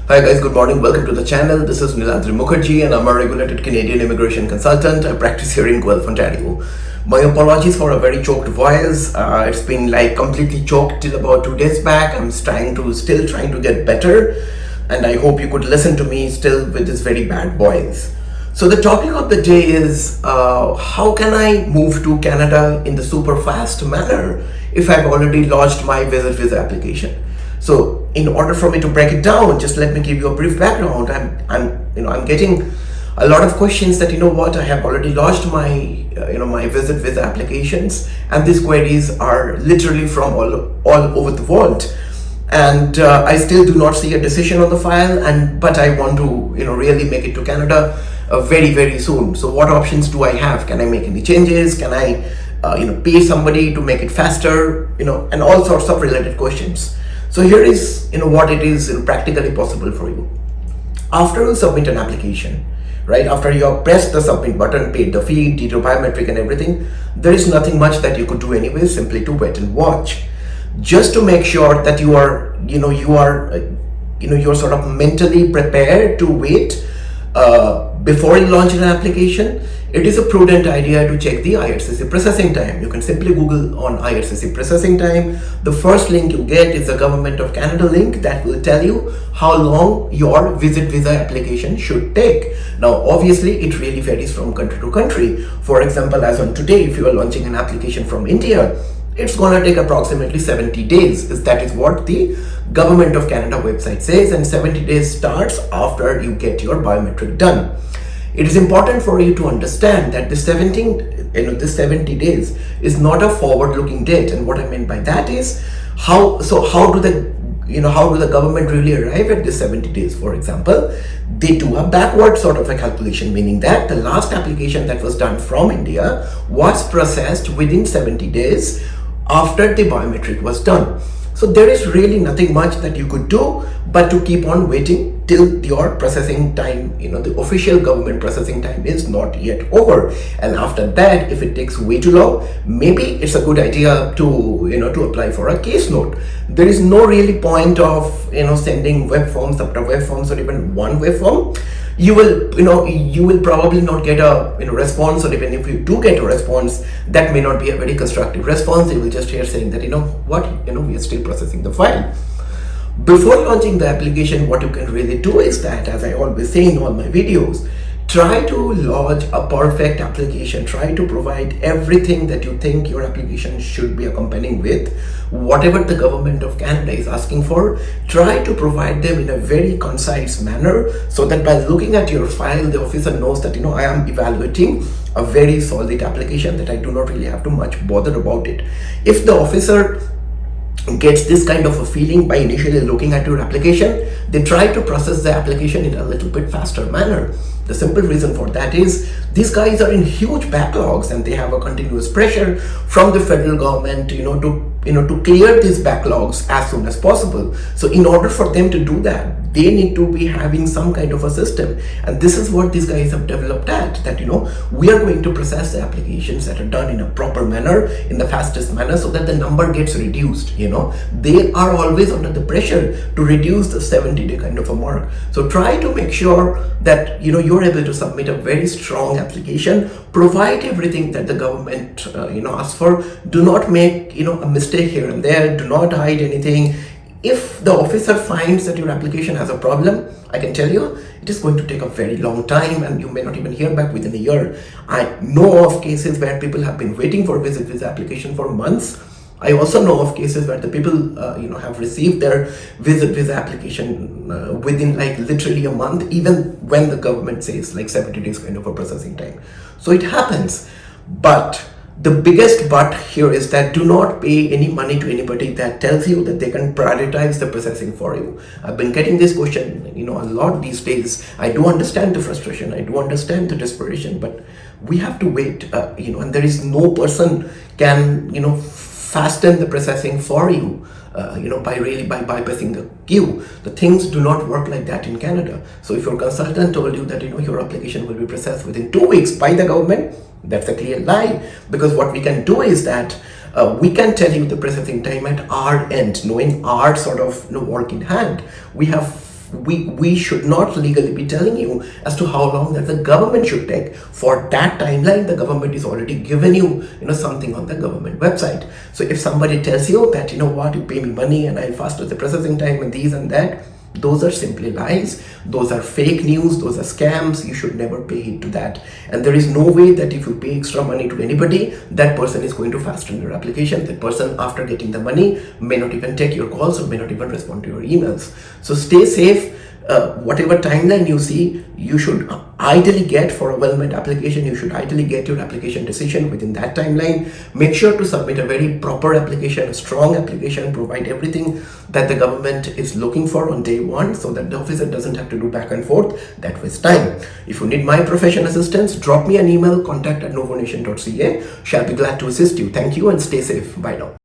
Hi guys, good morning. Welcome to the channel. This is Niladri Mukherjee and I'm a regulated Canadian immigration consultant. I practice here in Guelph, Ontario. My apologies for a very choked voice. It's been like completely choked till about 2 days back. I'm still trying to get better, and I hope you could listen to me still with this very bad voice. So the topic of the day is how can I move to Canada in the super fast manner if I've already lodged my visit visa application. So in order for me to break it down, just let me give you a brief background. I'm getting a lot of questions that I have already lodged my my visit visa applications, and these queries are literally from all over the world, and I still do not see a decision on the file, but I want to really make it to Canada very soon. So what options do I have? Can I make any changes? Can I pay somebody to make it faster? And all sorts of related questions. So here is what it is practically possible for you. After you submit an application, right, after you have pressed the submit button, paid the fee, did your biometric and everything, there is nothing much that you could do anyway, simply to wait and watch, just to make sure that you are you're sort of mentally prepared to wait before you launch an application. It is a prudent idea to check the RCIC processing time. You can simply Google on RCIC processing time. The first link you get is the Government of Canada link that will tell you how long your visit visa application should take. Now, obviously, it really varies from country to country. For example, as on today, if you are launching an application from India, it's going to take approximately 70 days. That is what the Government of Canada website says, and 70 days starts after you get your biometric done. It is important for you to understand that the 70 days is not a forward-looking date, and what I mean by that is how do the government really arrive at the 70 days? For example, they do a backward sort of a calculation, meaning that the last application that was done from India was processed within 70 days after the biometric was done. So there is really nothing much that you could do but to keep on waiting till your processing time, the official government processing time is not yet over. And after that, if it takes way too long, maybe it's a good idea to apply for a case note. There is no really point of sending web forms after web forms, or even one web form. You will probably not get a response, or even if you do get a response, that may not be a very constructive response. You will just hear saying that we are still processing the file. Before launching the application, what you can really do is that, as I always say in all my videos, try to lodge a perfect application. Try to provide everything that you think your application should be accompanying with. Whatever the Government of Canada is asking for, try to provide them in a very concise manner, so that by looking at your file, the officer knows that I am evaluating a very solid application, that I do not really have to much bother about it. If the officer gets this kind of a feeling by initially looking at your application, they try to process the application in a little bit faster manner. The simple reason for that is these guys are in huge backlogs, and they have a continuous pressure from the federal government to clear these backlogs as soon as possible. So in order for them to do that, they need to be having some kind of a system, and this is what these guys have developed that we are going to process the applications that are done in a proper manner, in the fastest manner, so that the number gets reduced. They are always under the pressure to reduce the 70-day kind of a mark. So try to make sure that you're able to submit a very strong application, provide everything that the government asks for. Do not make a mistake here and there. Do not hide anything. If the officer finds that your application has a problem, I can tell you it is going to take a very long time, and you may not even hear back within a year. I know of cases where people have been waiting for visit visa application for months. I also know of cases where the people have received their visit visa application within like literally a month, even when the government says like 70 days kind of a processing time. So it happens. But the biggest but here is that do not pay any money to anybody that tells you that they can prioritize the processing for you. I've been getting this question a lot these days. I do understand the frustration, I do understand the desperation, but we have to wait, and there is no person can fasten the processing for you, by bypassing the queue. The things do not work like that in Canada. So if your consultant told you that your application will be processed within 2 weeks by the government, that's a clear lie, because what we can do is that we can tell you the processing time at our end, knowing our sort of work in hand. We have we should not legally be telling you as to how long that the government should take. For that timeline, the government is already given you, something on the government website. So if somebody tells you that, you pay me money and I'll faster the processing time and these and that, those are simply lies. Those are fake news. Those are scams. You should never pay heed to that. And there is no way that if you pay extra money to anybody, that person is going to fasten your application. That person, after getting the money, may not even take your calls or may not even respond to your emails. So stay safe. Whatever timeline you see, you should ideally get for a well-made application. You should ideally get your application decision within that timeline. Make sure to submit a very proper application, a strong application, provide everything that the government is looking for on day one, so that the officer doesn't have to do back and forth. That wastes time. If you need my professional assistance, drop me an email, contact@nuvonation.ca. Shall be glad to assist you. Thank you and stay safe. Bye now.